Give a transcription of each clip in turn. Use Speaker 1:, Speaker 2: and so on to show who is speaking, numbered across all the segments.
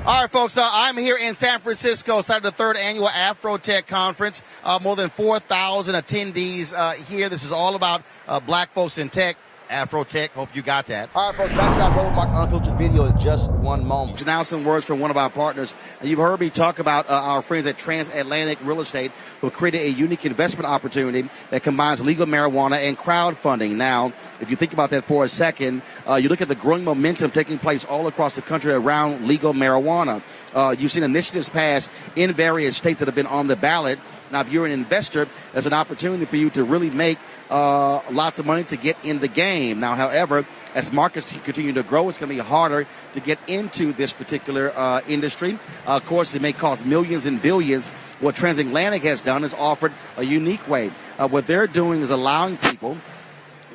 Speaker 1: All right, folks, I'm here in San Francisco, starting the third annual AfroTech conference. More than 4,000 attendees here. This is all about black folks in tech. AfroTech, hope you got that. All right, folks, back to our Roland Martin Unfiltered video in just one moment. Now some words from one of our partners. You've heard me talk about our friends at Transatlantic Real Estate, who created a unique investment opportunity that combines legal marijuana and crowdfunding. Now, if you think about that for a second, you look at the growing momentum taking place all across the country around legal marijuana. You've seen initiatives passed in various states that have been on the ballot. Now, if you're an investor, there's an opportunity for you to really make lots of money to get in the game. Now, however, as markets continue to grow, it's going to be harder to get into this particular industry. Of course, it may cost millions and billions. What Transatlantic has done is offered a unique way. What they're doing is allowing people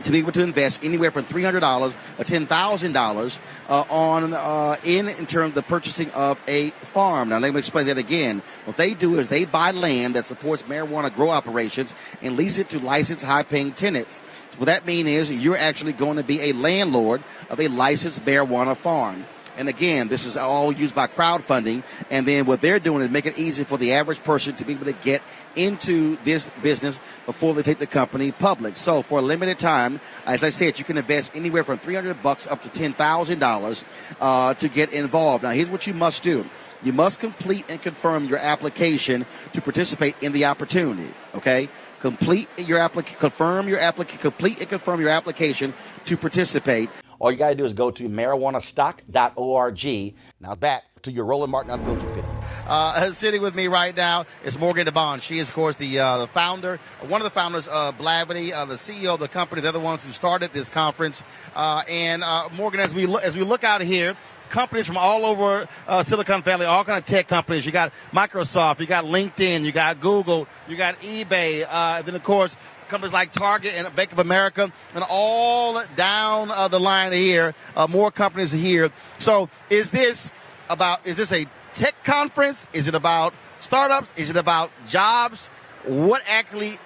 Speaker 1: to be able to invest anywhere from $300 or $10,000 in terms of the purchasing of a farm. Now, let me explain that again. What they do is they buy land that supports marijuana grow operations and lease it to licensed high-paying tenants. So what that means is you're actually going to be a landlord of a licensed marijuana farm. And again, this is all used by crowdfunding. And then what they're doing is make it easy for the average person to be able to get into this business before they take the company public. So for a limited time, as I said, you can invest anywhere from $300 up to $10,000 to get involved. Now, here's what you must do. You must complete and confirm your application to participate in the opportunity. Okay? Complete and confirm your application to participate. All you got to do is go to marijuanastock.org. Now back to your Roland Martin Unfiltered video. Sitting with me right now is Morgan DeBaun. She is, of course, the founder, one of the founders of Blavity, the CEO of the company. They're the ones who started this conference. Morgan, as we look out here, companies from all over Silicon Valley, all kind of tech companies. You got Microsoft, you got LinkedIn, you got Google, you got eBay, then, of course, companies like Target and Bank of America, and all down the line here, more companies are here. So is this a tech conference? Is it about startups? Is it about jobs? What actually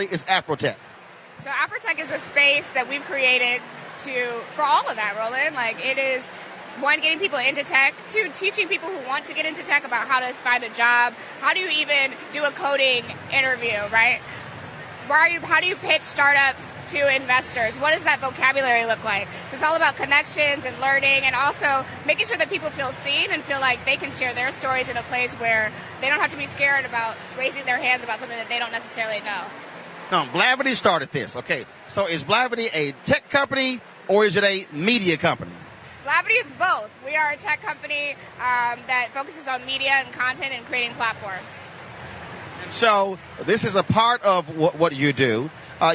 Speaker 1: is AfroTech?
Speaker 2: So AfroTech is a space that we've created for all of that, Roland. Like, it is, one, getting people into tech, two, teaching people who want to get into tech about how to find a job. How do you even do a coding interview, right? How do you pitch startups to investors? What does that vocabulary look like? So it's all about connections and learning, and also making sure that people feel seen and feel like they can share their stories in a place where they don't have to be scared about raising their hands about something that they don't necessarily know.
Speaker 1: No, Blavity started this. Okay, so is Blavity a tech company or is it a media company?
Speaker 2: Blavity is both. We are a tech company that focuses on media and content and creating platforms.
Speaker 1: So this is a part of what you do.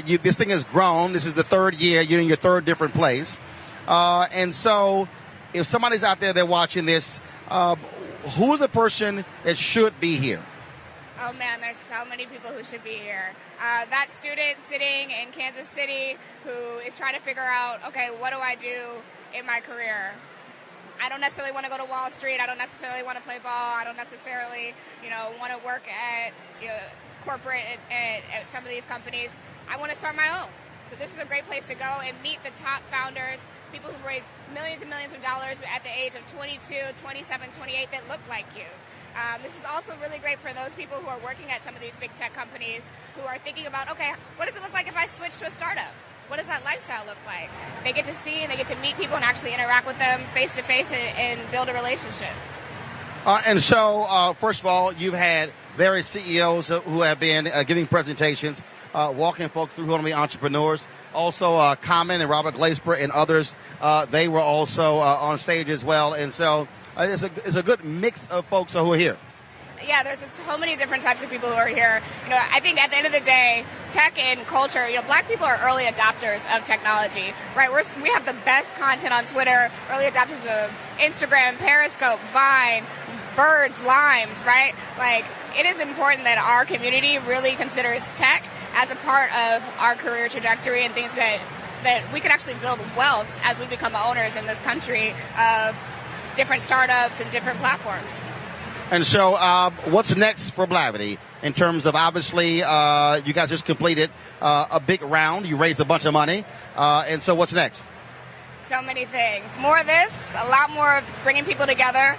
Speaker 1: This thing has grown. This is the third year. You're in your third different place. And so if somebody's out there, they're watching this, who's a person that should be here?
Speaker 2: Oh, man, there's so many people who should be here. That student sitting in Kansas City who is trying to figure out, okay, what do I do in my career? I don't necessarily want to go to Wall Street. I don't necessarily want to play ball. I don't necessarily, want to work at corporate at some of these companies. I want to start my own. So this is a great place to go and meet the top founders, people who've raised millions and millions of dollars at the age of 22, 27, 28 that look like you. This is also really great for those people who are working at some of these big tech companies who are thinking about, okay, what does it look like if I switch to a startup? What does that lifestyle look like? They get to see and they get to meet people and actually interact with them face to face and build a relationship.
Speaker 1: And so, first of all, you've had various CEOs who have been giving presentations, walking folks through who want to be entrepreneurs. Also, Common and Robert Glasper and others, they were also on stage as well. And so it's a good mix of folks who are here.
Speaker 2: Yeah, there's just so many different types of people who are here. I think at the end of the day, tech and culture, black people are early adopters of technology, right? We have the best content on Twitter, early adopters of Instagram, Periscope, Vine, Birds, Limes, right? Like, it is important that our community really considers tech as a part of our career trajectory and things that we can actually build wealth as we become owners in this country of different startups and different platforms.
Speaker 1: And so what's next for Blavity in terms of, obviously, you guys just completed a big round. You raised a bunch of money. And so what's next?
Speaker 2: So many things. More of this, a lot more of bringing people together,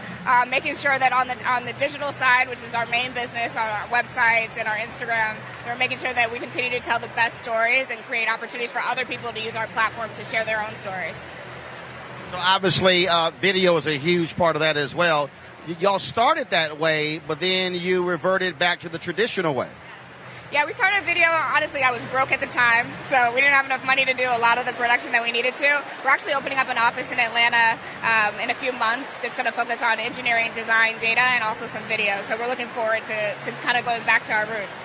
Speaker 2: making sure that on the digital side, which is our main business, on our websites and our Instagram, we're making sure that we continue to tell the best stories and create opportunities for other people to use our platform to share their own stories.
Speaker 1: So obviously, video is a huge part of that as well. Y'all started that way, but then you reverted back to the traditional way.
Speaker 2: Yeah, we started video. Honestly, I was broke at the time, so we didn't have enough money to do a lot of the production that we needed to. We're actually opening up an office in Atlanta in a few months that's going to focus on engineering, design, data, and also some video. So we're looking forward to kind of going back to our roots.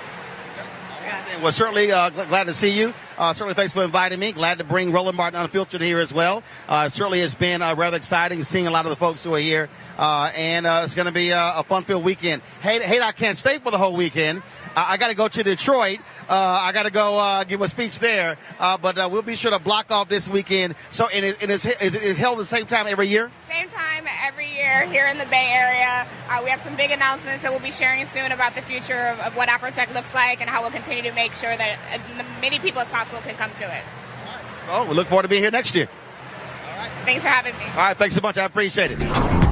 Speaker 2: Yeah.
Speaker 1: Well, certainly glad to see you. Certainly thanks for inviting me. Glad to bring Roland Martin Unfiltered here as well. Certainly it's been rather exciting seeing a lot of the folks who are here. And it's going to be a fun-filled weekend. Hey, I can't stay for the whole weekend. I got to go to Detroit. I got to go give a speech there. But we'll be sure to block off this weekend. So, is it held at the same time every year?
Speaker 2: Same time every year here in the Bay Area. We have some big announcements that we'll be sharing soon about the future of what AfroTech looks like and how we'll continue to make sure that as many people as possible can come to it.
Speaker 1: All right. So we look forward to being here next year.
Speaker 2: Thanks for having me.
Speaker 1: All right. Thanks so much. I appreciate it.